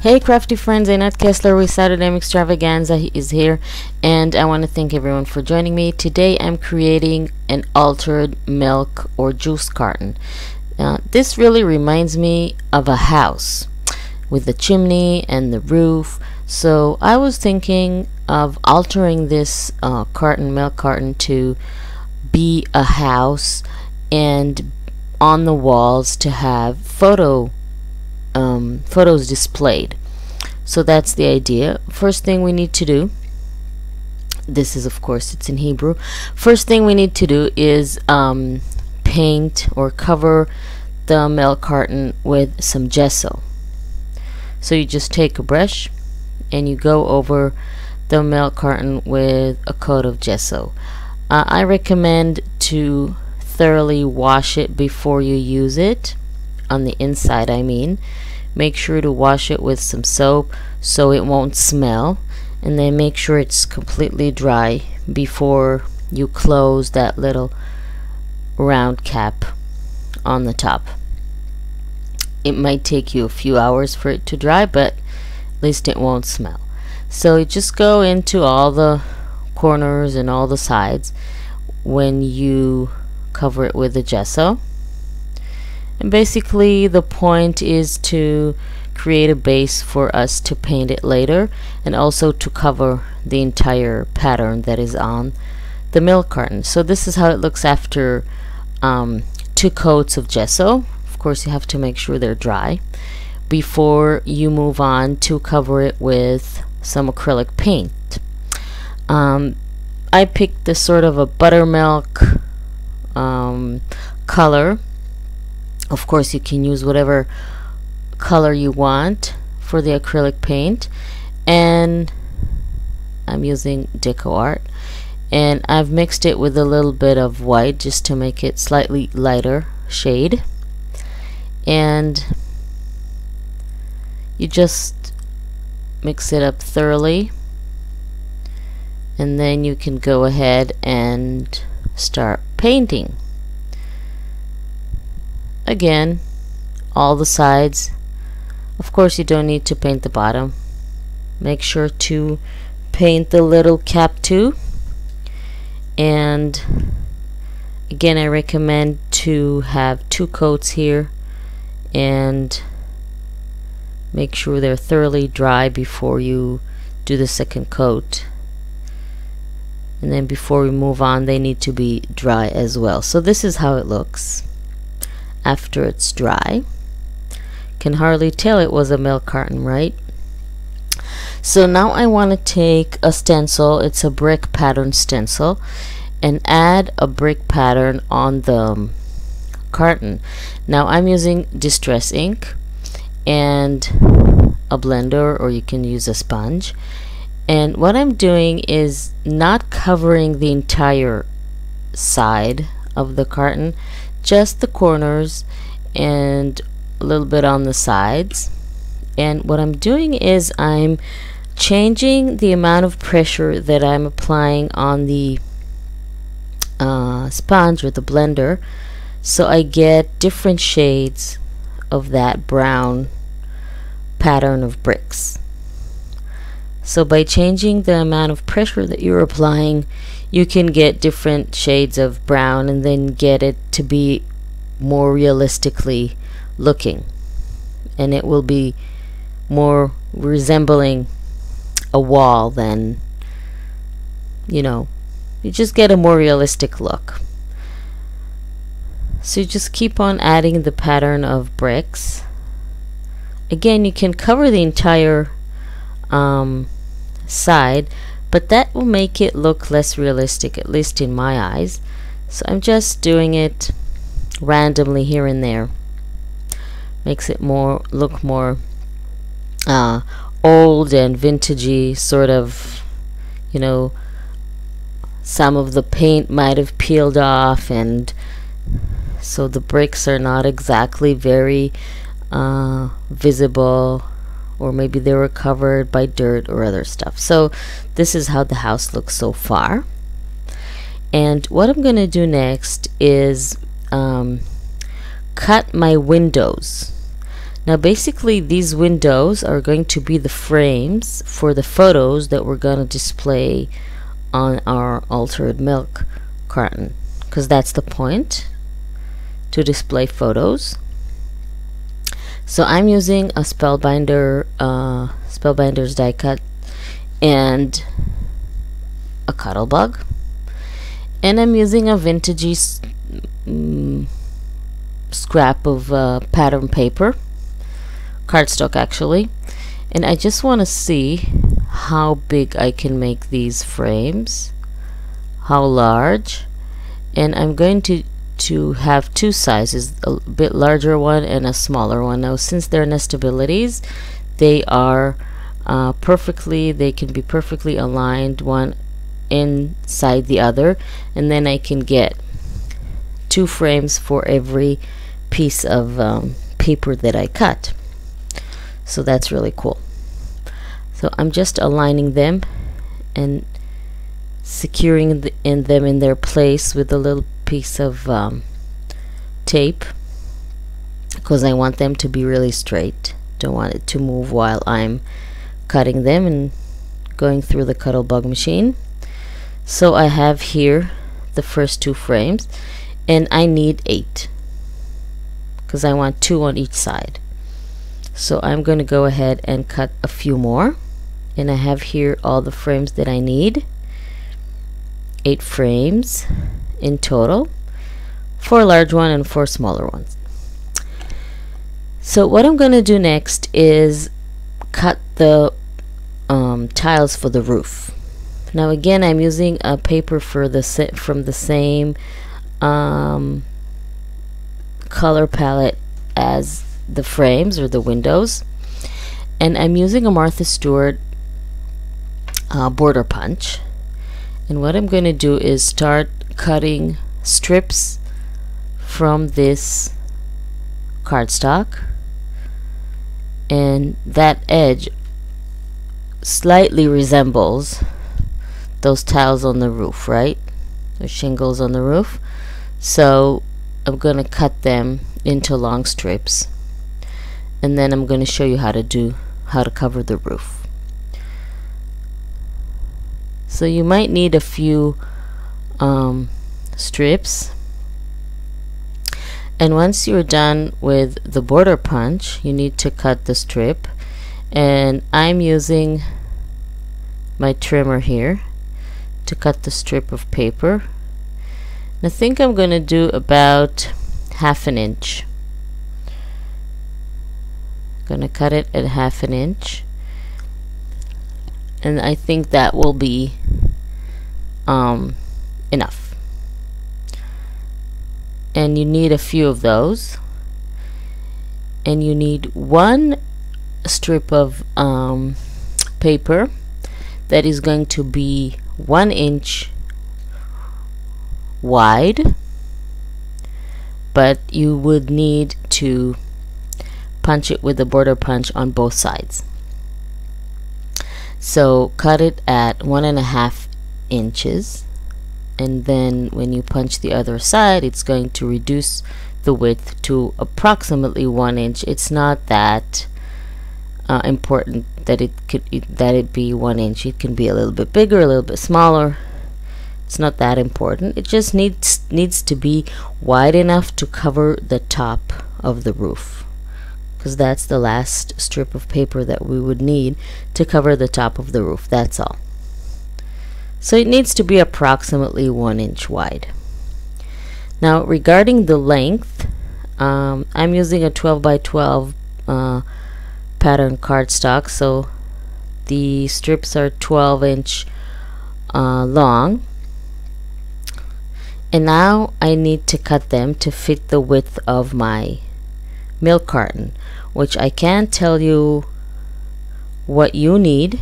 Hey crafty friends, Annette Kessler with Saturday Extravaganza is here, and I want to thank everyone for joining me. Today I'm creating an altered milk or juice carton. This really reminds me of a house with the chimney and the roof, so I was thinking of altering this milk carton to be a house, and on the walls to have photos displayed. So that's the idea. First thing we need to do, this is of course it's in Hebrew. First thing we need to do is paint or cover the milk carton with some gesso. So you just take a brush and you go over the milk carton with a coat of gesso. I recommend to thoroughly wash it before you use it. On the inside, I mean. Make sure to wash it with some soap so it won't smell, and then make sure it's completely dry before you close that little round cap on the top. It might take you a few hours for it to dry, but at least it won't smell. So you just go into all the corners and all the sides when you cover it with the gesso. And basically the point is to create a base for us to paint it later, and also to cover the entire pattern that is on the milk carton. So this is how it looks after 2 coats of gesso. Of course you have to make sure they're dry before you move on to cover it with some acrylic paint. I picked this sort of a buttermilk color. Of course you can use whatever color you want for the acrylic paint, and I'm using Deco Art, and I've mixed it with a little bit of white just to make it slightly lighter shade. And you just mix it up thoroughly, and then you can go ahead and start painting. Again, all the sides. Of course you don't need to paint the bottom. Make sure to paint the little cap too. And again, I recommend to have 2 coats here, and make sure they're thoroughly dry before you do the second coat. And then before we move on, they need to be dry as well. So this is how it looks after it's dry. Can hardly tell it was a milk carton, right? So now I want to take a stencil. It's a brick pattern stencil, and add a brick pattern on the carton. Now I'm using distress ink and a blender, or you can use a sponge. And what I'm doing is not covering the entire side of the carton, just the corners and a little bit on the sides. And what I'm doing is I'm changing the amount of pressure that I'm applying on the sponge or the blender, so I get different shades of that brown pattern of bricks. So by changing the amount of pressure that you're applying, you can get different shades of brown, and then get it to be more realistically looking, and it will be more resembling a wall than, you know, you just get a more realistic look. So you just keep on adding the pattern of bricks. Again, you can cover the entire side, but that will make it look less realistic, at least in my eyes. So I'm just doing it randomly here and there. Makes it look more old and vintagey, sort of, you know, some of the paint might have peeled off, and so the bricks are not exactly very visible, or maybe they were covered by dirt or other stuff. So this is how the house looks so far. And what I'm going to do next is cut my windows. Now basically these windows are going to be the frames for the photos that we're going to display on our altered milk carton, because that's the point, to display photos. So I'm using a Spellbinder's die cut and a Cuttlebug, and I'm using a vintagey scrap of pattern paper, cardstock actually, and I just want to see how big I can make these frames, how large, and I'm going to have two sizes, a bit larger one and a smaller one. Now since they're nestabilities, they are they can be perfectly aligned one inside the other, and then I can get 2 frames for every piece of paper that I cut. So that's really cool. So I'm just aligning them and securing them in their place with a little piece of tape, because I want them to be really straight. Don't want it to move while I'm cutting them and going through the Cuttlebug machine. So I have here the first 2 frames, and I need 8 because I want 2 on each side. So I'm going to go ahead and cut a few more, and I have here all the frames that I need. 8 frames in total, 4 large ones and 4 smaller ones. So what I'm going to do next is cut the tiles for the roof. Now again, I'm using a paper for from the same color palette as the frames or the windows, and I'm using a Martha Stewart border punch. And what I'm going to do is start cutting strips from this cardstock, and that edge slightly resembles those tiles on the roof, right? The shingles on the roof. So I'm going to cut them into long strips, and then I'm going to show you how to cover the roof. So you might need a few strips, and once you're done with the border punch, you need to cut the strip, and I'm using my trimmer here to cut the strip of paper. And I think I'm going to do about 1/2 inch. Gonna cut it at 1/2 inch, and I think that will be enough. And you need a few of those, and you need 1 strip of paper that is going to be 1 inch wide, but you would need to punch it with a border punch on both sides. So cut it at 1.5 inches, and then when you punch the other side, it's going to reduce the width to approximately 1 inch. It's not that important that it be 1 inch. It can be a little bit bigger, a little bit smaller. It's not that important. It just needs to be wide enough to cover the top of the roof, because that's the last strip of paper that we would need to cover the top of the roof. That's all. So it needs to be approximately 1 inch wide. Now regarding the length, I'm using a 12 by 12 pattern cardstock, so the strips are 12-inch long, and now I need to cut them to fit the width of my milk carton, which I can't tell you what you need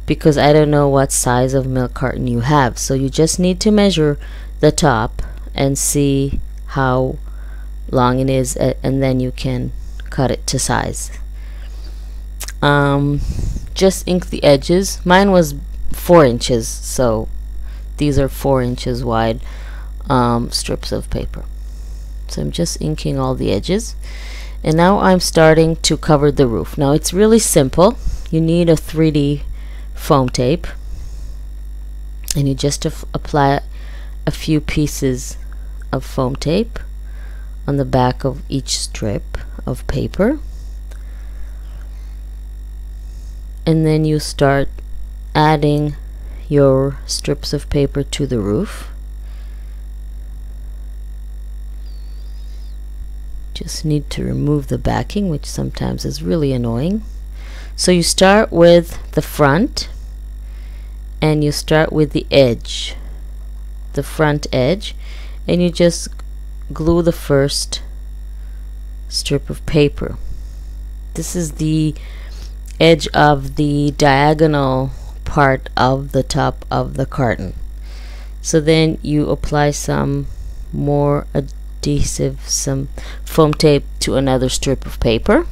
because I don't know what size of milk carton you have. So you just need to measure the top and see how long it is, and then you can cut it to size. Just ink the edges. Mine was 4 inches, so these are 4 inches wide strips of paper. So I'm just inking all the edges, And now I'm starting to cover the roof. Now it's really simple. You need a 3D foam tape, and you just apply a few pieces of foam tape on the back of each strip of paper, and then you start adding your strips of paper to the roof. Just need to remove the backing, which sometimes is really annoying. So you start with the front, and you start with the edge, the front edge, and you just glue the first strip of paper. This is the edge of the diagonal part of the top of the carton. So then you apply some more adhesive, some foam tape to another strip of paper,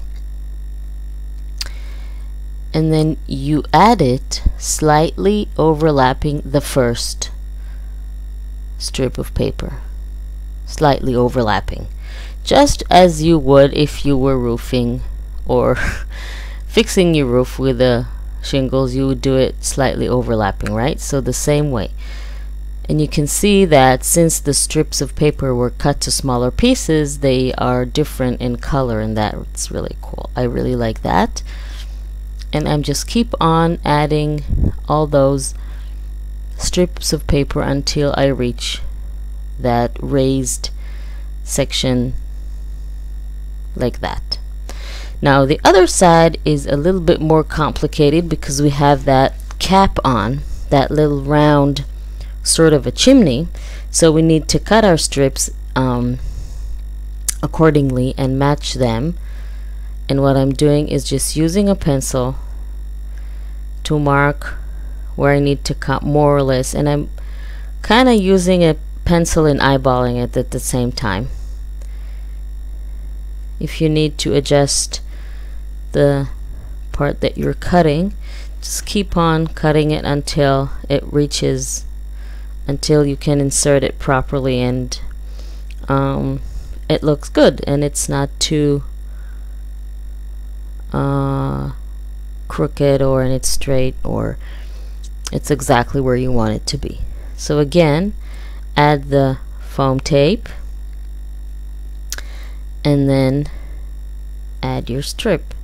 and then you add it slightly overlapping the first strip of paper, slightly overlapping, just as you would if you were roofing or fixing your roof with the shingles. You would do it slightly overlapping, right? So the same way. And you can see that since the strips of paper were cut to smaller pieces, they are different in color, and that's really cool. I really like that. And I'm just keep on adding all those strips of paper until I reach that raised section like that. Now the other side is a little bit more complicated because we have that cap on, that little round sort of a chimney, so we need to cut our strips accordingly and match them. And what I'm doing is just using a pencil to mark where I need to cut more or less, and I'm kind of using a pencil and eyeballing it at the same time. If you need to adjust the part that you're cutting, just keep on cutting it until it reaches, until you can insert it properly and it looks good and it's not too crooked, or and it's straight, or it's exactly where you want it to be. So again, add the foam tape and then add your strip.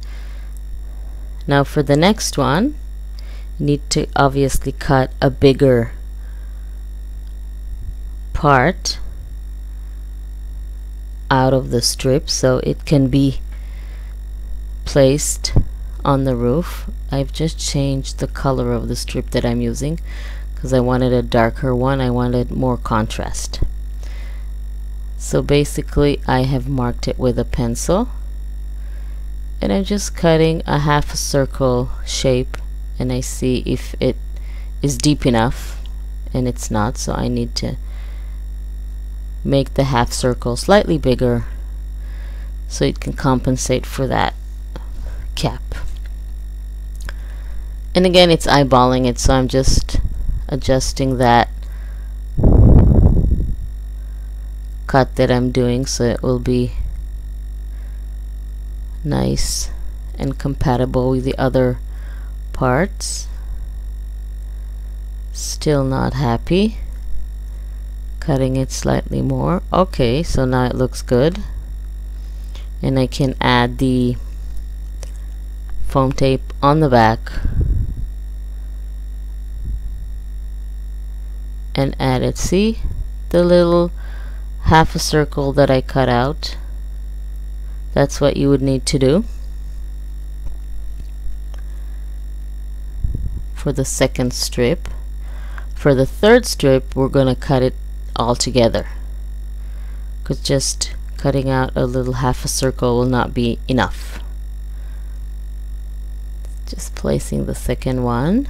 Now for the next one, you need to obviously cut a bigger part out of the strip so it can be placed on the roof. I've just changed the color of the strip that I'm using because I wanted a darker one. I wanted more contrast. So basically I have marked it with a pencil, and I'm just cutting a half a circle shape, and I see if it is deep enough, and it's not, so I need to make the half circle slightly bigger so it can compensate for that cap. And again, it's eyeballing it, so I'm just adjusting that cut that I'm doing so it will be nice and compatible with the other parts. Still not happy. Cutting it slightly more. Okay, so now it looks good, and I can add the foam tape on the back and add it. See the little half a circle that I cut out? That's what you would need to do for the second strip. For the third strip, we're going to cut it all together, because just cutting out a little half a circle will not be enough. Just placing the second one.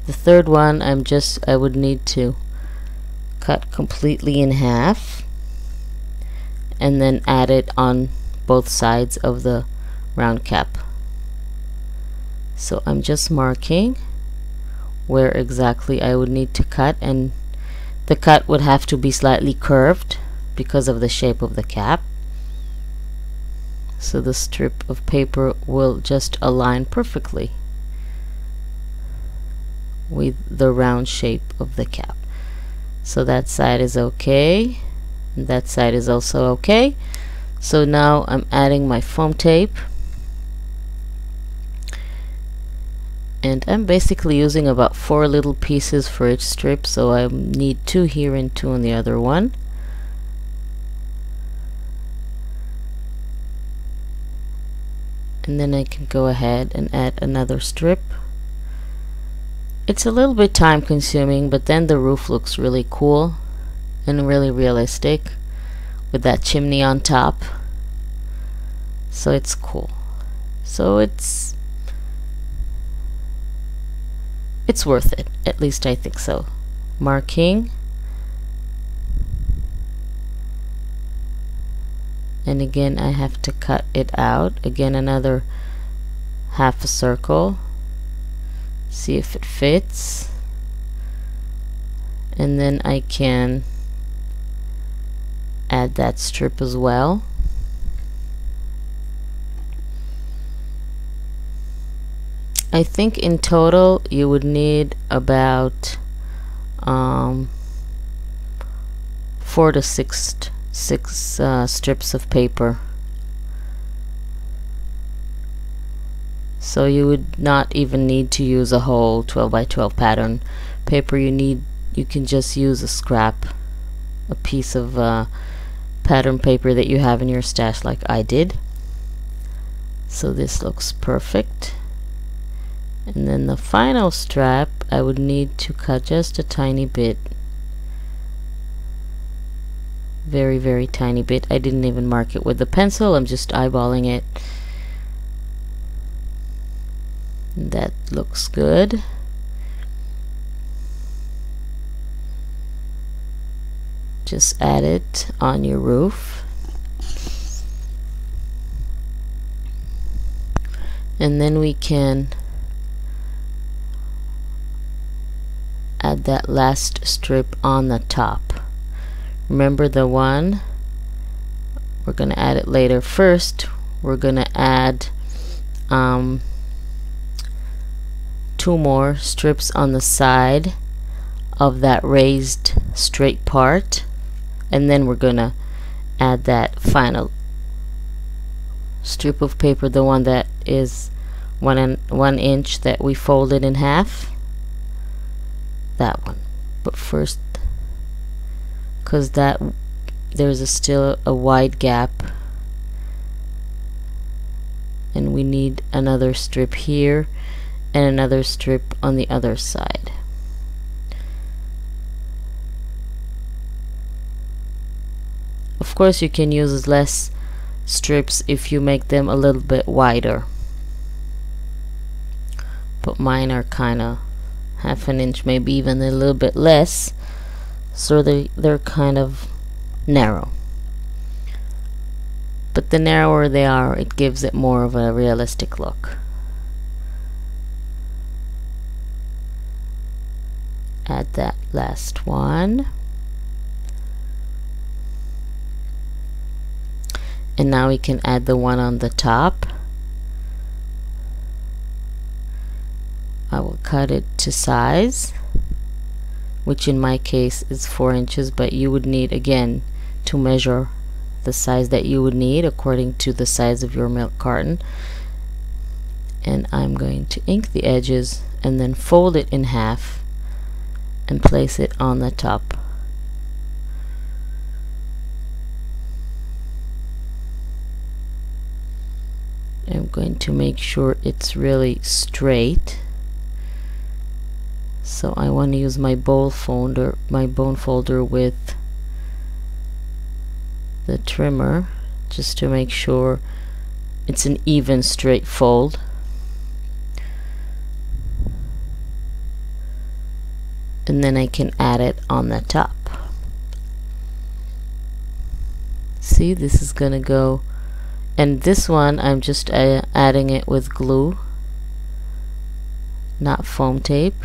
The third one, I would need to cut completely in half and then add it on both sides of the round cap. So I'm just marking where exactly I would need to cut, and the cut would have to be slightly curved because of the shape of the cap. so the strip of paper will just align perfectly with the round shape of the cap. So that side is okay, and that side is also okay. So now I'm adding my foam tape, and I'm basically using about 4 little pieces for each strip, so I need 2 here and 2 on the other one. And then I can go ahead and add another strip. It's a little bit time consuming, but then the roof looks really cool and really realistic with that chimney on top. So it's cool. So it's worth it. At least I think so. Marking. And again I have to cut it out. Again another half a circle. See if it fits. And then I can add that strip as well. I think in total you would need about 4 to 6 strips of paper. So you would not even need to use a whole 12 by 12 pattern paper. You can just use a scrap, a piece of pattern paper that you have in your stash like I did. So this looks perfect. And then the final strap I would need to cut just a tiny bit. Very, very tiny bit. I didn't even mark it with the pencil. I'm just eyeballing it. That looks good. Just add it on your roof. And then we can add that last strip on the top. Remember the one, we're going to add it later. First we're going to add 2 more strips on the side of that raised straight part, and then we're going to add that final strip of paper, the one that is 1 inch that we folded in half. That one. But first, because there's still a wide gap, and we need another strip here and another strip on the other side. Of course you can use less strips if you make them a little bit wider, but mine are kinda half an inch, maybe even a little bit less, so they're kind of narrow. But the narrower they are, it gives it more of a realistic look. Add that last one. And now we can add the one on the top. I will cut it to size, which in my case is 4 inches, but you would need again to measure the size that you would need according to the size of your milk carton. And I'm going to ink the edges and then fold it in half and place it on the top. I'm going to make sure it's really straight. So I want to use my bone folder with the trimmer just to make sure it's an even straight fold. And then I can add it on the top. See, this is gonna go, and this one I'm just adding it with glue, not foam tape.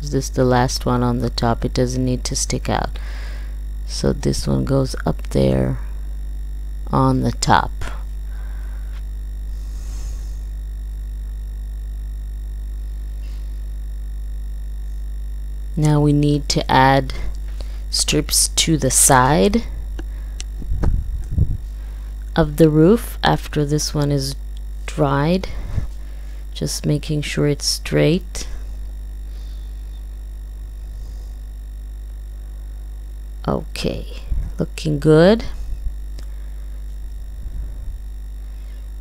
This is the last one on the top. It doesn't need to stick out. So this one goes up there on the top. Now we need to add strips to the side of the roof after this one is dried, just making sure it's straight. Okay, looking good.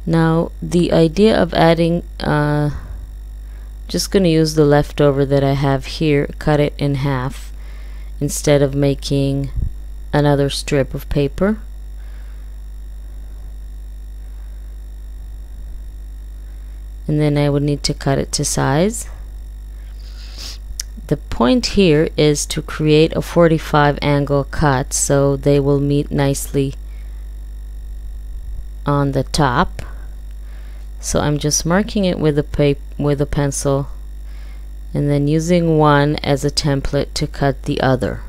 Now the idea of adding, just going to use the leftover that I have here, cut it in half instead of making another strip of paper. And then I would need to cut it to size. The point here is to create a 45 angle cut so they will meet nicely on the top. So I'm just marking it with a pencil and then using one as a template to cut the other.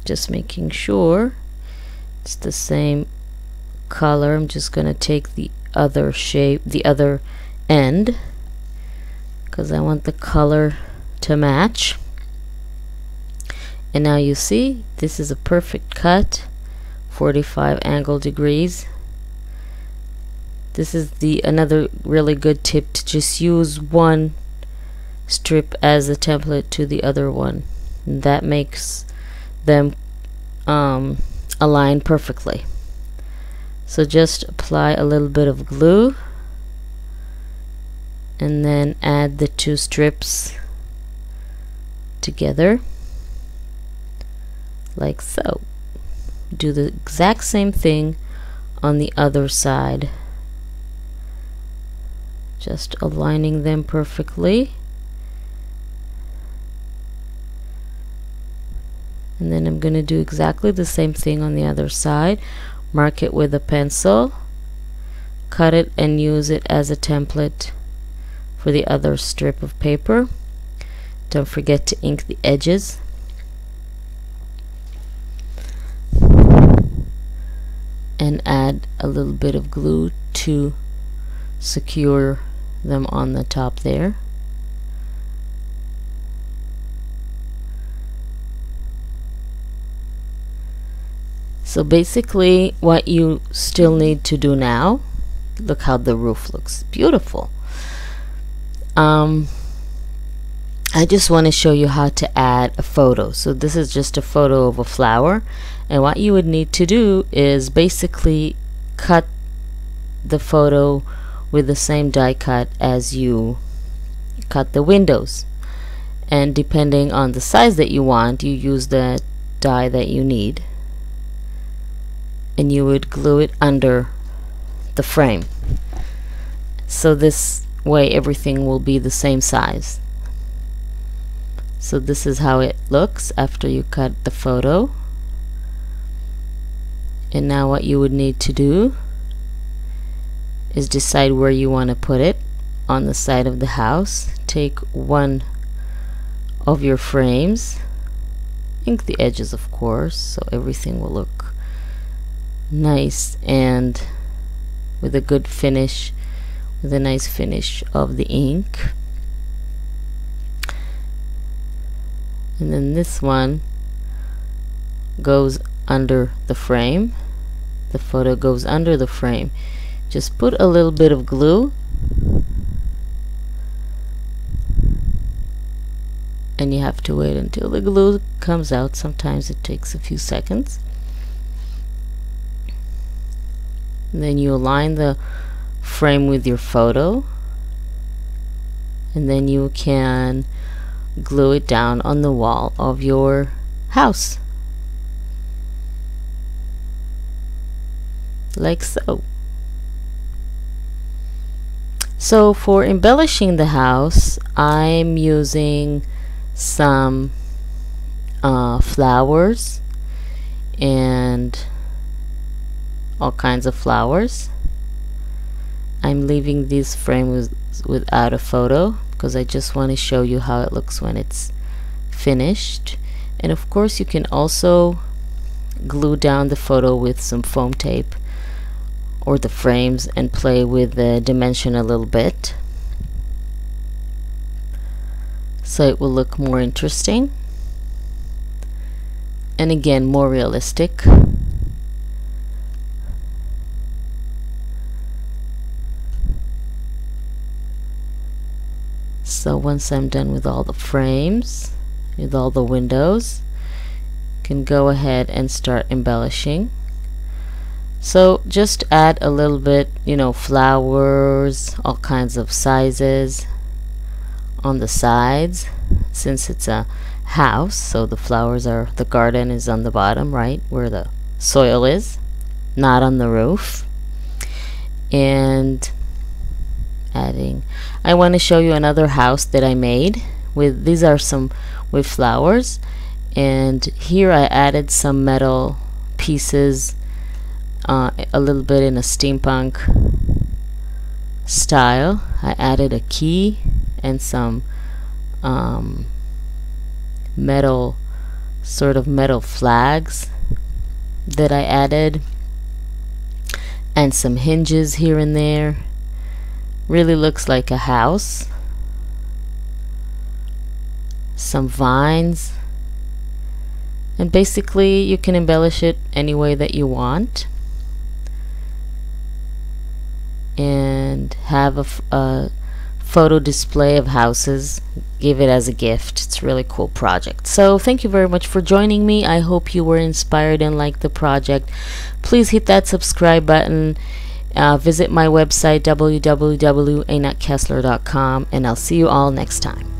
Just making sure it's the same color. I'm just going to take the other shape, the other end, because I want the color to match. And now you see this is a perfect cut, 45 angle degrees. This is another really good tip, to just use one strip as a template to the other one, and that makes them align perfectly. So just apply a little bit of glue and then add the two strips together like so. Do the exact same thing on the other side, just aligning them perfectly. And then I'm going to do exactly the same thing on the other side. Mark it with a pencil, cut it and use it as a template for the other strip of paper. Don't forget to ink the edges. And add a little bit of glue to secure them on the top there. So basically what you still need to do now, look how the roof looks beautiful. I just want to show you how to add a photo. So this is just a photo of a flower, and what you would need to do is basically cut the photo with the same die cut as you cut the windows, and depending on the size that you want, you use the die that you need, and you would glue it under the frame. So this way everything will be the same size. So this is how it looks after you cut the photo. And now what you would need to do is decide where you want to put it on the side of the house. Take one of your frames, ink the edges of course, so everything will look nice and with a good finish, with a nice finish of the ink. And then this one goes under the frame. The photo goes under the frame. Just put a little bit of glue and you have to wait until the glue comes out. Sometimes it takes a few seconds. And then you align the frame with your photo, and then you can glue it down on the wall of your house like so. So for embellishing the house, I'm using some flowers and all kinds of flowers. I'm leaving this frame without a photo because I just want to show you how it looks when it's finished. And of course you can also glue down the photo with some foam tape or the frames and play with the dimension a little bit. so it will look more interesting and again more realistic. So once I'm done with all the frames, with all the windows, you can go ahead and start embellishing. So just add a little bit, you know, flowers, all kinds of sizes on the sides, since it's a house, so the flowers are, the garden is on the bottom, right, where the soil is, not on the roof. And adding, I want to show you another house that I made with, these are some with flowers, and here I added some metal pieces, a little bit in a steampunk style. I added a key and some metal, sort of metal flags that I added, and some hinges here and there. Really looks like a house. Some vines, and basically you can embellish it any way that you want and have a photo display of houses, give it as a gift. It's a really cool project. So thank you very much for joining me. I hope you were inspired and liked the project. Please hit that subscribe button. Visit my website www.annetkessler.com, and I'll see you all next time.